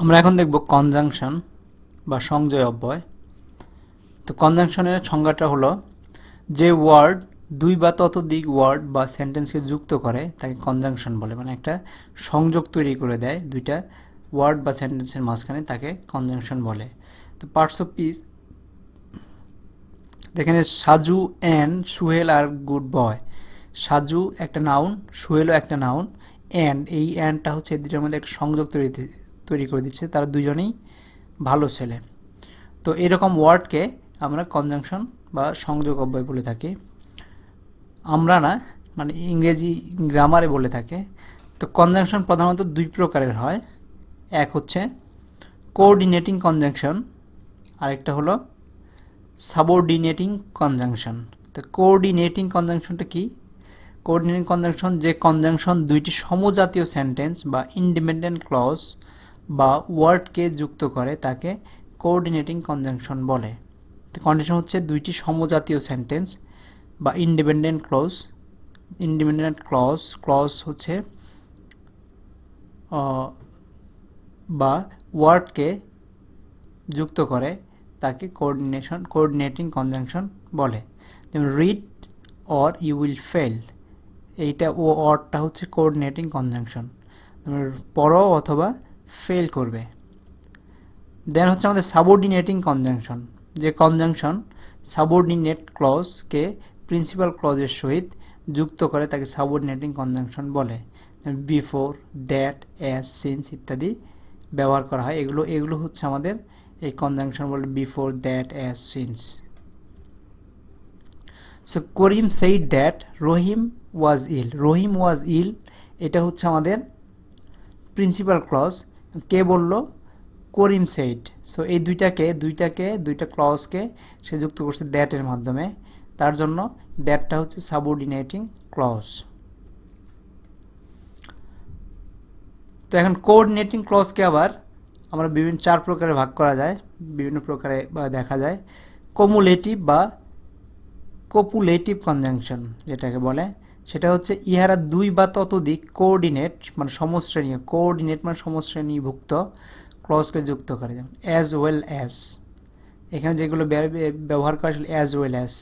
আমরা এখন দেখব কনজাংশন বা সংজয় অব্যয়। তো কনজাংশনের সংজ্ঞাটা হলো যে ওয়ার্ড দুই বা ততোধিক ওয়ার্ড বা সেন্টেন্সকে যুক্ত করে তাকে কনজাংশন বলে, মানে একটা সংযোগ তৈরি করে দেয় দুইটা ওয়ার্ড বা সেন্টেন্সের মাঝখানে, তাকে কনজাংশন বলে। তো পার্টস অফ স্পিচ, এখানে Saju and Suhel are good boy. Saju একটা নাউন, সুহেলও একটা নাউন, অ্যান্ড এই অ্যান্ডটা হচ্ছে এই দুটোর মধ্যে একটা সংযোগ তৈরি করে দিচ্ছে, তারা দুজনেই ভালো ছেলে। তো এরকম ওয়ার্ডকে আমরা কনজাংশন বা সংযোগ অব্যয় বলে থাকি। আমরা না, মানে ইংরেজি গ্রামারে বলে থাকে। তো কনজাংশন প্রধানত দুই প্রকারের হয়। এক হচ্ছে কোঅর্ডিনেটিং কনজাংশন, আরেকটা হলো সাবঅর্ডিনেটিং কনজাংশন। তো কোঅর্ডিনেটিং কনজাংশনটা কি? কোঅর্ডিনেটিং কনজাংশন যে কনজাংশন দুইটি সমজাতীয় সেন্টেন্স বা ইন্ডিপেন্ডেন্ট ক্লজ বা ওয়ার্ডকে যুক্ত করে তাকে কোঅর্ডিনেটিং কনজাংশন বলে। তো কন্ডিশন হচ্ছে দুইটি সমজাতীয় সেন্টেন্স বা ইন্ডিপেন্ডেন্ট ক্লজ। ইন্ডিপেন্ডেন্ট ক্লজ হচ্ছে বা ওয়ার্ডকে যুক্ত করে তাকে কোঅর্ডিনেটিং কনজাংশন বলে। যেমন read or you will fail, এইটা ও অরটা হচ্ছে কোঅর্ডিনেটিং কনজাংশন, পড়ো অথবা ফেল করবে। দেন হচ্ছে আমাদের সাবঅর্ডিনেটিং কনজাংশন, যে কনজাংশন সাবঅর্ডিনেট ক্লজকে প্রিন্সিপাল ক্লজের সহিত যুক্ত করে তাকে সাবঅর্ডিনেটিং কনজাংশন বলে। বিফোর, দ্যাট, অ্যাজ, সিন্স ইত্যাদি ব্যবহার করা হয়। এগুলো হচ্ছে আমাদের এই কনজাংশন বলে, before, that, as, since. So Karim said that Rahim was ill. Rahim was ill, এটা হচ্ছে আমাদের প্রিন্সিপাল ক্লজ। কে বলল? করিম সেইড। সো এই দুইটা ক্লজকে সে যুক্ত করছে দ্যাটের মাধ্যমে, তার জন্য দ্যাটটা হচ্ছে সাবঅর্ডিনেটিং ক্লজ। তো এখন কোঅর্ডিনেটিং ক্লজকে আবার আমরা বিভিন্ন চার প্রকারে ভাগ করা যায়, বিভিন্ন প্রকারে দেখা যায়। কমুলেটিভ বা কপুলেটিভ কনজাংশন যেটাকে বলে, সেটা হচ্ছে ইহারা দুই বা ততোধিক কোঅর্ডিনেট মানে সমশ্রেণীয়, কোঅর্ডিনেট মানে সমশ্রেণীভুক্ত ক্লজকে যুক্ত করে। যেমন অ্যাজ ওয়েল অ্যাজ, এখানে যেগুলো ব্যবহার করা ছিল as well as,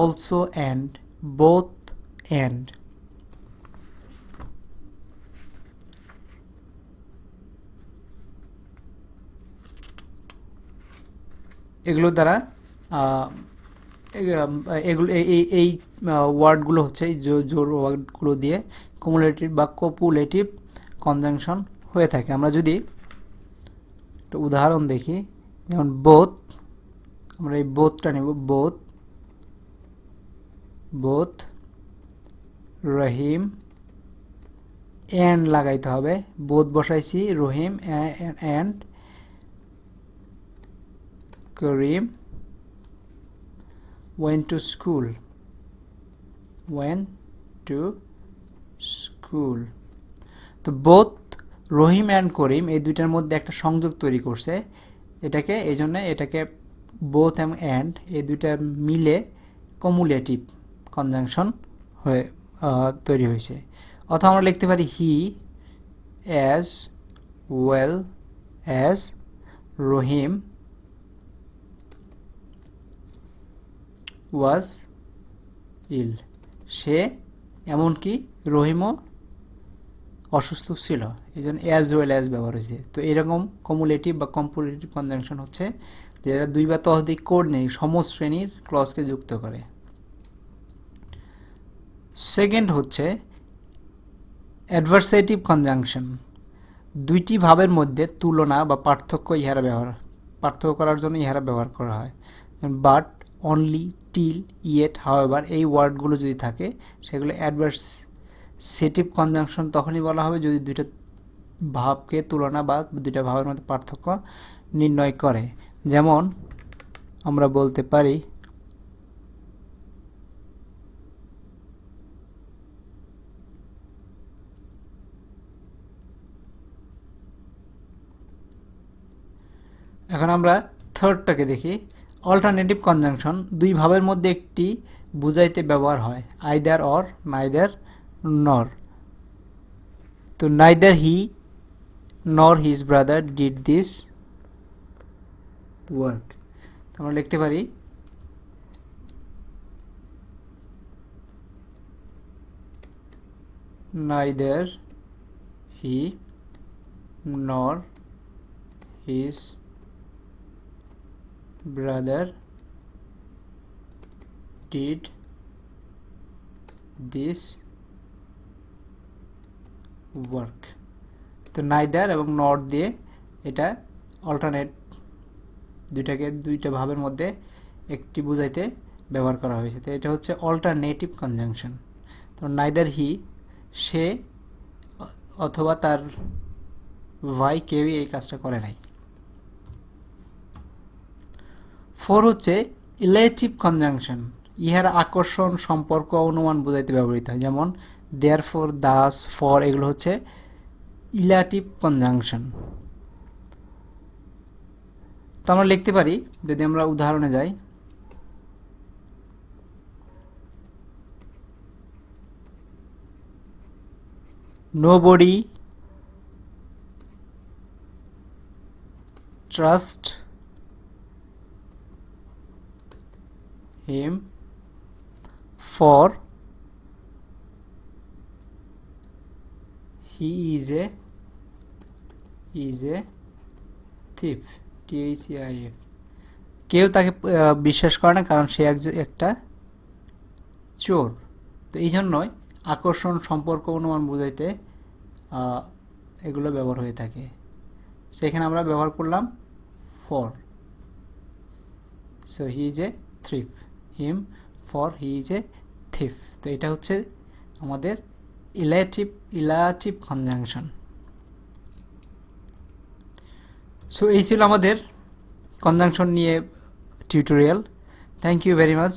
also and, both and. এগুলো দ্বারা এগুলো এই ওয়ার্ডগুলো হচ্ছে এই জোর ওয়ার্ডগুলো দিয়ে কমুলেটিভ বা কপুলেটিভ কনজাংশন হয়ে থাকে। আমরা যদি একটা উদাহরণ দেখি, যেমন বোথ, আমরা এই বোথটা নেব, বোথ রহিম, অ্যান্ড লাগাইতে হবে, বোথ বসাইছি, Rahim and Karim went to school, তো বোথ রহিম অ্যান্ড করিম এই দুইটার মধ্যে একটা সংযোগ তৈরি করছে, এই জন্য এটাকে বোথ এবং অ্যান্ড এই দুইটা মিলে কমুলেটিভ কনজাংশন হয়ে তৈরি হয়েছে। অথবা আমরা লিখতে পারি হি as well as Rahim was ইল, সে এমনকি রহিমও অসুস্থ ছিল, এই জন্য অ্যাজ ওয়েল অ্যাজ ব্যবহার হয়েছে। তো এরকম কমুলেটিভ বা কম্পুলেটিভ কনজাংশন হচ্ছে যেটা দুই বা ততোধিক কোঅর্ডিনেট সমশ্রেণীর ক্লজকে যুক্ত করে। সেকেন্ড হচ্ছে অ্যাডভার্সেটিভ কনজাংশন, দুইটি ভাবের মধ্যে তুলনা বা পার্থক্য করার জন্য ইহারা ব্যবহার করা হয়। But, only, till, yet, however এই ওয়ার্ডগুলো যদি থাকে সেগুলো অ্যাডভার্সেটিভ কনজাংশন তখনই বলা হবে যদি দুইটা ভাবকে তুলনা বা দুইটা ভাবের মধ্যে পার্থক্য নির্ণয় করে। যেমন আমরা বলতে পারি এখন আমরা থার্ডটাকে দেখি। অল্টারনেটিভ কনজাংশন দুই ভাবের মধ্যে একটি বুঝাইতে ব্যবহার হয়, আইদার অর, নাইদার নর। তো neither he nor his brother did this work. আমরা লিখতে পারি neither he nor his brother did this work. তো neither এবং not দিয়ে এটা অল্টারনেট দুইটাকে দুইটা ভাবের মধ্যে একটি বোঝাইতে ব্যবহার করা হয়েছে। তো এটা হচ্ছে অল্টারনেটিভ কনজাংশন। তো neither he সে অথবা তার ভাই কেউই এই কাজটা করে নাই। 4 হচ্ছে ইলেটিভ কনজাংশন। ইহার আকর্ষণ, সম্পর্ক, অনুমান বোঝাইতে ব্যবহৃত হয়। যেমন therefore, thus, for এগুলো হচ্ছে ইলাটিভ কনজাংশন। তো আমরা লিখতে পারি, যদি আমরা উদাহরণে যাই, nobody trust him for he is a thief. THIF কেউ তাকে বিশ্বাস করে না কারণ সে একটা চোর। তো এই জন্যই আকর্ষণ, সম্পর্ক, অনুমান বোঝাইতে এগুলো ব্যবহার হয়ে থাকে। সেখানে আমরা ব্যবহার করলাম for. So he is a thief, him for he is a thief. তো এটা হচ্ছে আমাদের ইলাটিভ কনজাংশন। সো এই ছিল আমাদের কনজাংশন নিয়ে tutorial. Thank you very much.